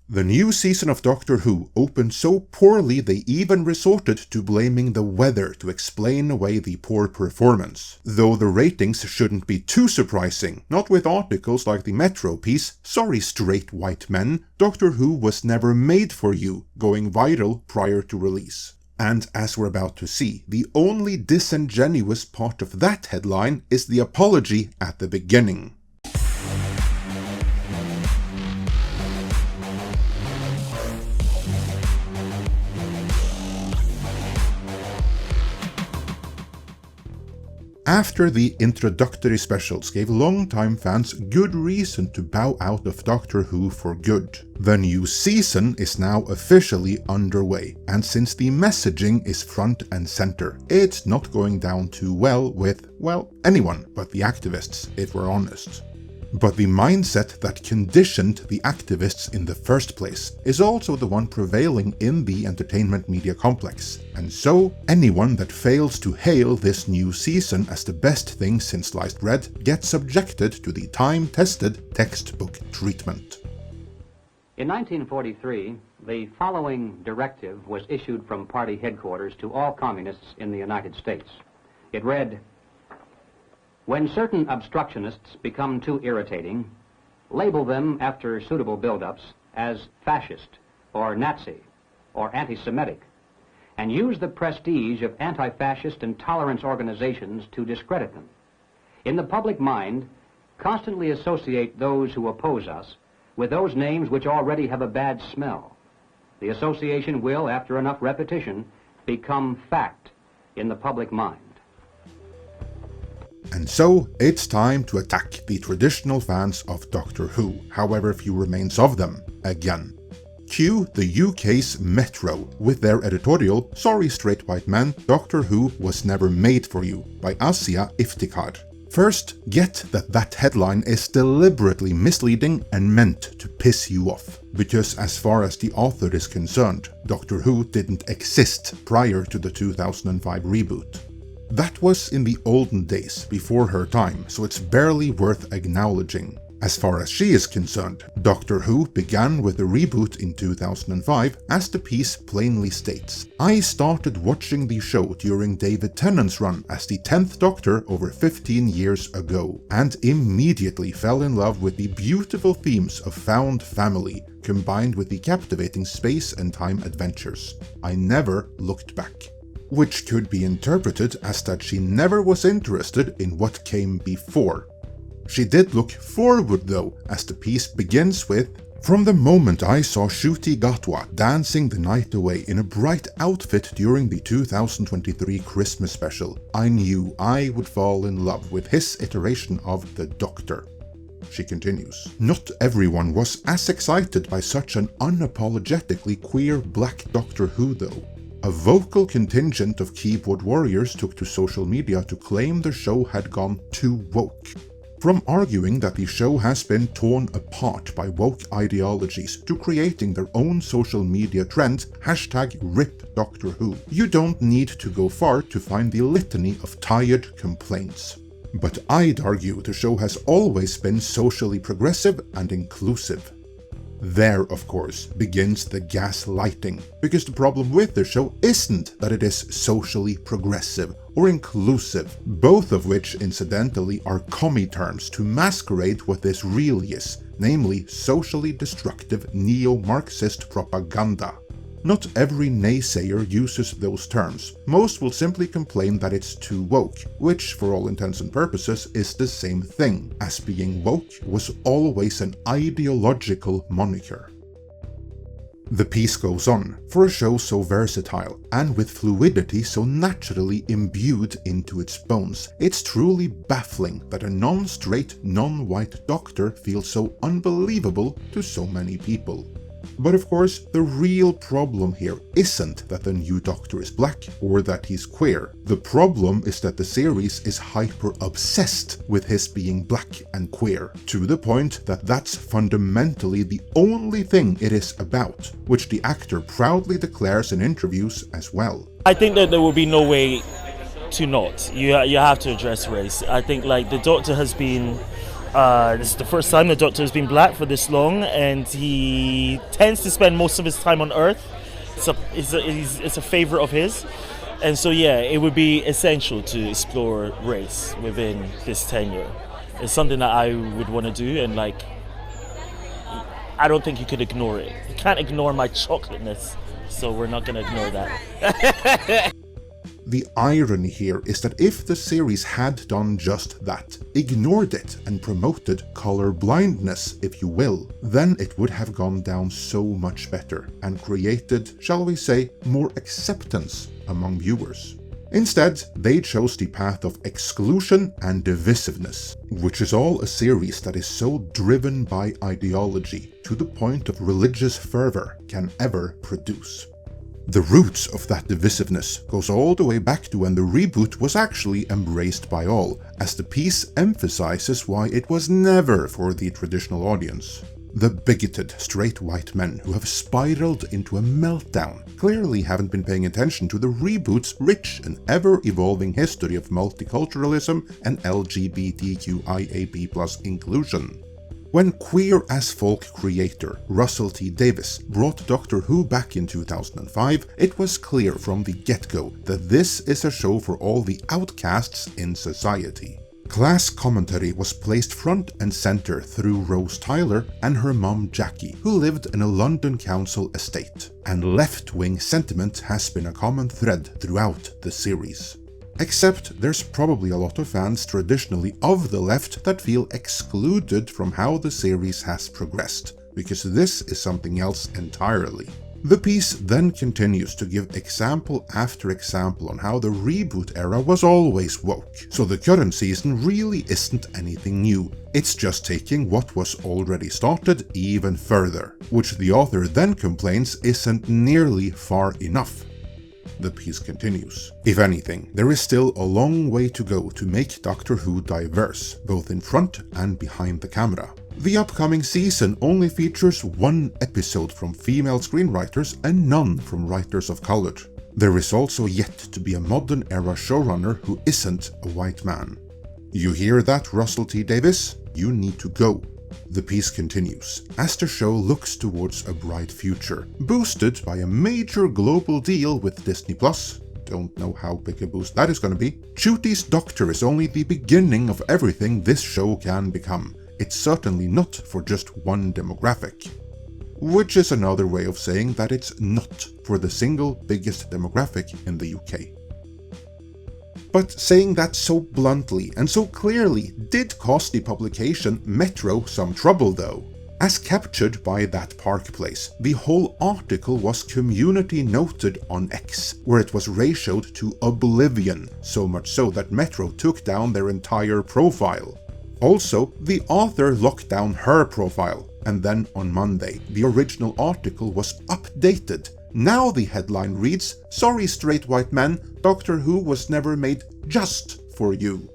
The new season of Doctor Who opened so poorly they even resorted to blaming the weather to explain away the poor performance. Though the ratings shouldn't be too surprising, not with articles like the Metro piece, "Sorry Straight White Men, Doctor Who was never made for you," going viral prior to release. And as we're about to see, the only disingenuous part of that headline is the apology at the beginning. After the introductory specials gave long-time fans good reason to bow out of Doctor Who for good, the new season is now officially underway, and since the messaging is front and center, it's not going down too well with, well, anyone but the activists, if we're honest. But the mindset that conditioned the activists in the first place is also the one prevailing in the entertainment media complex, and so anyone that fails to hail this new season as the best thing since sliced bread gets subjected to the time-tested textbook treatment. In 1943, the following directive was issued from party headquarters to all communists in the United States. It read, "When certain obstructionists become too irritating, label them after suitable build-ups as fascist or Nazi or anti-Semitic, and use the prestige of anti-fascist and tolerance organizations to discredit them. In the public mind, constantly associate those who oppose us with those names which already have a bad smell. The association will, after enough repetition, become fact in the public mind." And so, it's time to attack the traditional fans of Doctor Who, however few remains of them, again. Cue the UK's Metro with their editorial "Sorry Straight White Men, Doctor Who was never made for you" by Asia Iftikhar. First, get that headline is deliberately misleading and meant to piss you off, because as far as the author is concerned, Doctor Who didn't exist prior to the 2005 reboot. That was in the olden days, before her time, so it's barely worth acknowledging. As far as she is concerned, Doctor Who began with a reboot in 2005, as the piece plainly states. "I started watching the show during David Tennant's run as the 10th Doctor over 15 years ago, and immediately fell in love with the beautiful themes of found family, combined with the captivating space and time adventures. I never looked back." Which could be interpreted as that she never was interested in what came before. She did look forward though, as the piece begins with, "From the moment I saw Ncuti Gatwa dancing the night away in a bright outfit during the 2023 Christmas special, I knew I would fall in love with his iteration of the Doctor." She continues, "Not everyone was as excited by such an unapologetically queer Black Doctor Who though. A vocal contingent of keyboard warriors took to social media to claim the show had gone too woke. From arguing that the show has been torn apart by woke ideologies to creating their own social media trend, #RipDoctorWho. You don't need to go far to find the litany of tired complaints. But I'd argue the show has always been socially progressive and inclusive." There, of course, begins the gaslighting, because the problem with the show isn't that it is socially progressive or inclusive, both of which incidentally are commie terms to masquerade what this really is, namely socially destructive neo-Marxist propaganda. Not every naysayer uses those terms. Most will simply complain that it's too woke, which for all intents and purposes is the same thing, as being woke was always an ideological moniker. The piece goes on, for a show so versatile, and with fluidity so naturally imbued into its bones, it's truly baffling that a non-straight, non-white Doctor feels so unbelievable to so many people. But of course, the real problem here isn't that the new Doctor is black or that he's queer. The problem is that the series is hyper-obsessed with his being black and queer, to the point that that's fundamentally the only thing it is about, which the actor proudly declares in interviews as well. I think that there will be no way to not. You have to address race. I think like the Doctor has been This is the first time the Doctor has been black for this long, and he tends to spend most of his time on Earth. It's a favorite of his. And so, yeah, it would be essential to explore race within this tenure. It's something that I would want to do, and like, I don't think you could ignore it. You can't ignore my chocolateness, so we're not going to ignore that. The irony here is that if the series had done just that, ignored it and promoted color blindness, if you will, then it would have gone down so much better and created, shall we say, more acceptance among viewers. Instead, they chose the path of exclusion and divisiveness, which is all a series that is so driven by ideology to the point of religious fervor can ever produce. The roots of that divisiveness goes all the way back to when the reboot was actually embraced by all, as the piece emphasizes why it was never for the traditional audience. The bigoted straight white men who have spiraled into a meltdown clearly haven't been paying attention to the reboot's rich and ever-evolving history of multiculturalism and LGBTQIAP+ inclusion. When Queer as Folk creator Russell T Davies brought Doctor Who back in 2005, it was clear from the get-go that this is a show for all the outcasts in society. Class commentary was placed front and center through Rose Tyler and her mom Jackie, who lived in a London council estate, and left-wing sentiment has been a common thread throughout the series. Except there's probably a lot of fans traditionally of the left that feel excluded from how the series has progressed, because this is something else entirely. The piece then continues to give example after example on how the reboot era was always woke, so the current season really isn't anything new. It's just taking what was already started even further, which the author then complains isn't nearly far enough. The piece continues. If anything, there is still a long way to go to make Doctor Who diverse, both in front and behind the camera. The upcoming season only features one episode from female screenwriters and none from writers of color. There is also yet to be a modern era showrunner who isn't a white man. You hear that, Russell T Davies? You need to go. The piece continues, as the show looks towards a bright future, boosted by a major global deal with Disney+. Don't know how big a boost that is going to be. Ncuti's Doctor is only the beginning of everything this show can become. It's certainly not for just one demographic. Which is another way of saying that it's not for the single biggest demographic in the UK. But saying that so bluntly and so clearly did cost the publication Metro some trouble though. As captured by that Park Place, the whole article was community noted on X, where it was ratioed to oblivion, so much so that Metro took down their entire profile. Also, the author locked down her profile, and then on Monday, the original article was updated. Now the headline reads, "Sorry straight white men, Doctor Who was never made just for you."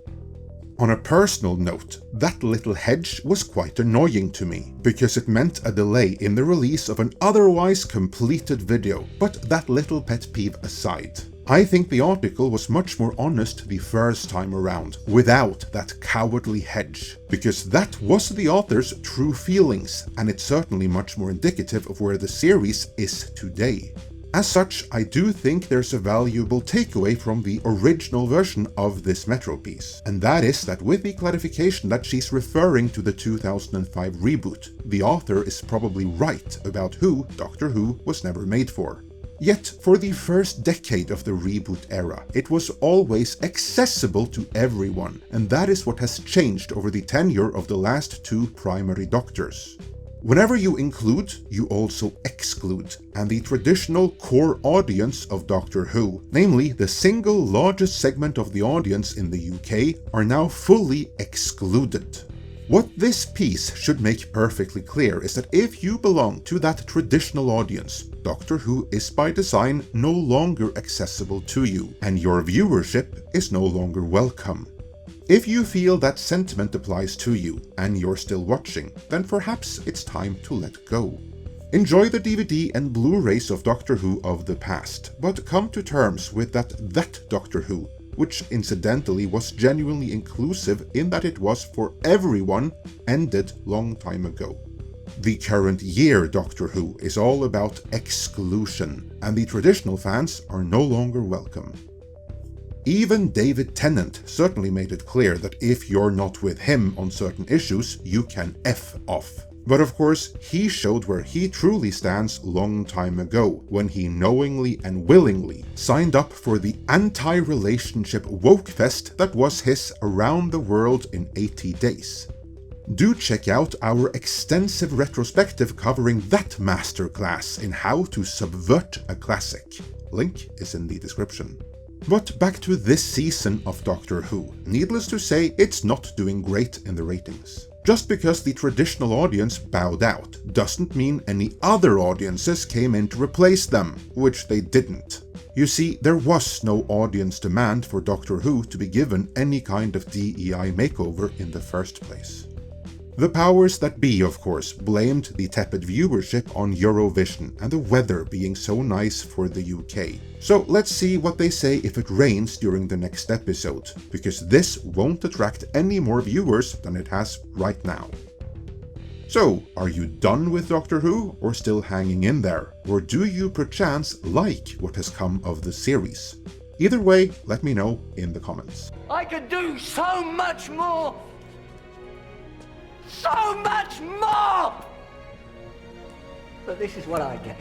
On a personal note, that little hedge was quite annoying to me, because it meant a delay in the release of an otherwise completed video, but that little pet peeve aside. I think the article was much more honest the first time around, without that cowardly hedge, because that was the author's true feelings, and it's certainly much more indicative of where the series is today. As such, I do think there's a valuable takeaway from the original version of this Metro piece, and that is that with the clarification that she's referring to the 2005 reboot, the author is probably right about who Doctor Who was never made for. Yet, for the first decade of the reboot era, it was always accessible to everyone, and that is what has changed over the tenure of the last two primary Doctors. Whenever you include, you also exclude, and the traditional core audience of Doctor Who, namely the single largest segment of the audience in the UK, are now fully excluded. What this piece should make perfectly clear is that if you belong to that traditional audience, Doctor Who is by design no longer accessible to you, and your viewership is no longer welcome. If you feel that sentiment applies to you, and you're still watching, then perhaps it's time to let go. Enjoy the DVD and Blu-rays of Doctor Who of the past, but come to terms with that Doctor Who which incidentally was genuinely inclusive in that it was for everyone, ended long time ago. The current year Doctor Who is all about exclusion, and the traditional fans are no longer welcome. Even David Tennant certainly made it clear that if you're not with him on certain issues, you can F off. But of course, he showed where he truly stands long time ago, when he knowingly and willingly signed up for the anti-relationship woke fest that was his Around the World in 80 Days. Do check out our extensive retrospective covering that masterclass in how to subvert a classic. Link is in the description. But back to this season of Doctor Who. Needless to say, it's not doing great in the ratings. Just because the traditional audience bowed out doesn't mean any other audiences came in to replace them, which they didn't. You see, there was no audience demand for Doctor Who to be given any kind of DEI makeover in the first place. The powers that be, of course, blamed the tepid viewership on Eurovision and the weather being so nice for the UK. So let's see what they say if it rains during the next episode, because this won't attract any more viewers than it has right now. So, are you done with Doctor Who, or still hanging in there? Or do you perchance like what has come of the series? Either way, let me know in the comments. I could do so much more! So much more! But this is what I get.